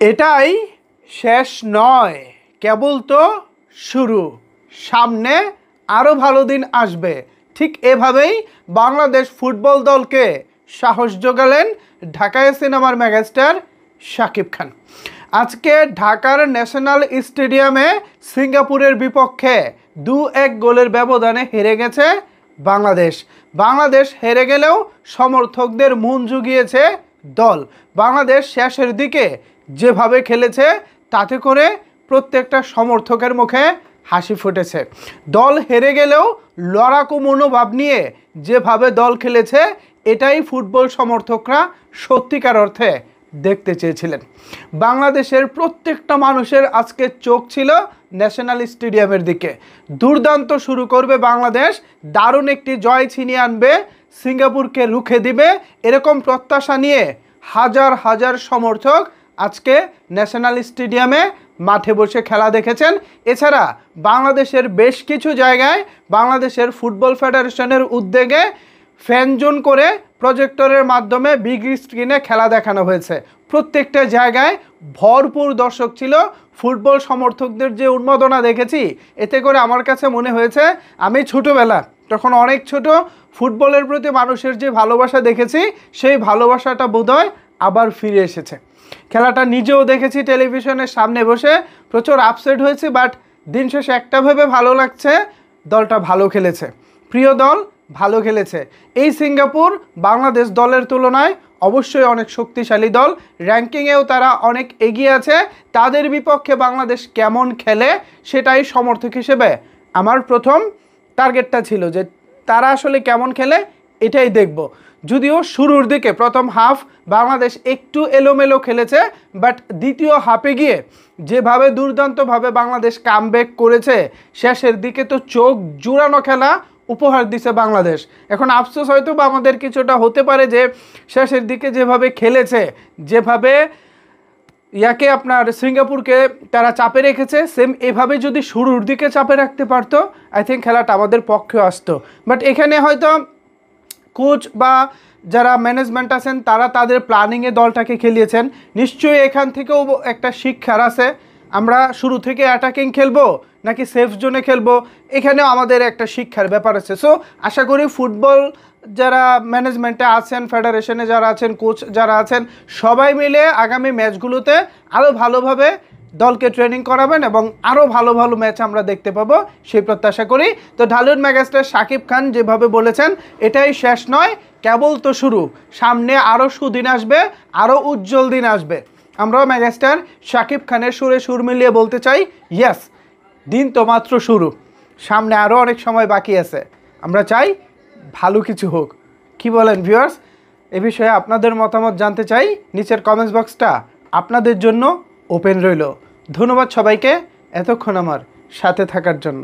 এটাই শেষ নয়, কেবল তো শুরু। সামনে আরও ভালো দিন আসবে। ঠিক এভাবেই বাংলাদেশ ফুটবল দলকে সাহস জোগালেন ঢাকায় সিনেমার মেগাস্টার শাকিব খান। আজকে ঢাকার ন্যাশনাল স্টেডিয়ামে সিঙ্গাপুরের বিপক্ষে 2-1 গোলের ব্যবধানে হেরে গেছে বাংলাদেশ। বাংলাদেশ হেরে গেলেও সমর্থকদের মন জুগিয়েছে দল। বাংলাদেশ শেষের দিকে যেভাবে খেলেছে তাতে করে প্রত্যেকটা সমর্থকের মুখে হাসি ফুটেছে। দল হেরে গেলেও লড়াকু মনোভাব নিয়ে যেভাবে দল খেলেছে এটাই ফুটবল সমর্থকরা সত্যিকার অর্থে দেখতে চেয়েছিলেন। বাংলাদেশের প্রত্যেকটা মানুষের আজকে চোখ ছিল ন্যাশনাল স্টেডিয়ামের দিকে। দুর্দান্ত শুরু করবে বাংলাদেশ, দারুণ একটি জয় ছিনিয়ে আনবে, সিঙ্গাপুরকে রুখে দিবে, এরকম প্রত্যাশা নিয়ে হাজার হাজার সমর্থক আজকে ন্যাশনাল স্টেডিয়ামে মাঠে বসে খেলা দেখেছেন। এছাড়া বাংলাদেশের বেশ কিছু জায়গায় বাংলাদেশের ফুটবল ফেডারেশনের উদ্যোগে ফ্যান জোন করে প্রজেক্টরের মাধ্যমে বিগ স্ক্রিনে খেলা দেখানো হয়েছে। প্রত্যেকটা জায়গায় ভরপুর দর্শক ছিল। ফুটবল সমর্থকদের যে উন্মাদনা দেখেছি এতে করে আমার কাছে মনে হয়েছে আমি ছোটোবেলা তখন অনেক ছোট, ফুটবলের প্রতি মানুষের যে ভালোবাসা দেখেছি সেই ভালোবাসাটা বোধহয় আবার ফিরে এসেছে। খেলাটা নিজেও দেখেছি টেলিভিশনের সামনে বসে, প্রচুর আপসেট হয়েছে, বাট দিন শেষে একটা ভেবে ভালো লাগছে, দলটা ভালো খেলেছে, প্রিয় দল ভালো খেলেছে। এই সিঙ্গাপুর বাংলাদেশ দলের তুলনায় অবশ্যই অনেক শক্তিশালী দল, র্যাঙ্কিংয়েও তারা অনেক এগিয়ে আছে। তাদের বিপক্ষে বাংলাদেশ কেমন খেলে সেটাই সমর্থক হিসেবে আমার প্রথম টার্গেটটা ছিল যে তারা আসলে কেমন খেলে এটাই দেখব। যদিও শুরুর দিকে প্রথম হাফ বাংলাদেশ একটু এলোমেলো খেলেছে, বাট দ্বিতীয় হাফে গিয়ে যেভাবে দুর্দান্তভাবে বাংলাদেশ কামব্যাক করেছে শেষের দিকে তো চোখ জুড়ানো খেলা উপহার দিছে বাংলাদেশ। এখন আফসোস হয়তো বা আমাদের কিছুটা হতে পারে যে শেষের দিকে যেভাবে খেলেছে, যেভাবে আপনার সিঙ্গাপুরকে তারা চাপে রেখেছে, সেম এভাবে যদি শুরুর দিকে চাপে রাখতে পারতো আই থিঙ্ক খেলাটা আমাদের পক্ষে আসতো। বাট এখানে হয়তো কোচ বা যারা ম্যানেজমেন্ট আছেন তারা তাদের প্ল্যানিংয়ে দলটাকে খেলিয়েছেন। নিশ্চয়ই এখান থেকেও একটা শিক্ষার আছে, আমরা শুরু থেকে অ্যাটাকিং খেলবো নাকি সেফ জোনে খেলবো, এখানেও আমাদের একটা শিক্ষার ব্যাপার আছে। সো আশা করি ফুটবল যারা ম্যানেজমেন্টে আছেন, ফেডারেশনে যারা আছেন, কোচ যারা আছেন, সবাই মিলে আগামী ম্যাচগুলোতে আরও ভালোভাবে দলকে ট্রেনিং করাবেন এবং আরও ভালো ভালো ম্যাচ আমরা দেখতে পাবো সেই প্রত্যাশা করি। তো ঢালিউড মেগাস্টার শাকিব খান যেভাবে বলেছেন এটাই শেষ নয়, কেবল তো শুরু। সামনে আরও সুদিন আসবে, আরও উজ্জ্বল দিন আসবে। আমরাও মেগাস্টার শাকিব খানের সুরে সুর মিলিয়ে বলতে চাই, ইয়েস, দিন তো মাত্র শুরু, সামনে আরও অনেক সময় বাকি আছে। আমরা চাই ভালো কিছু হোক। কি বলেন ভিউয়ার্স? এ বিষয়ে আপনাদের মতামত জানতে চাই। নিচের কমেন্টস বক্সটা আপনাদের জন্য ওপেন রইল। ধন্যবাদ সবাইকে এতক্ষণ আমার সাথে থাকার জন্য।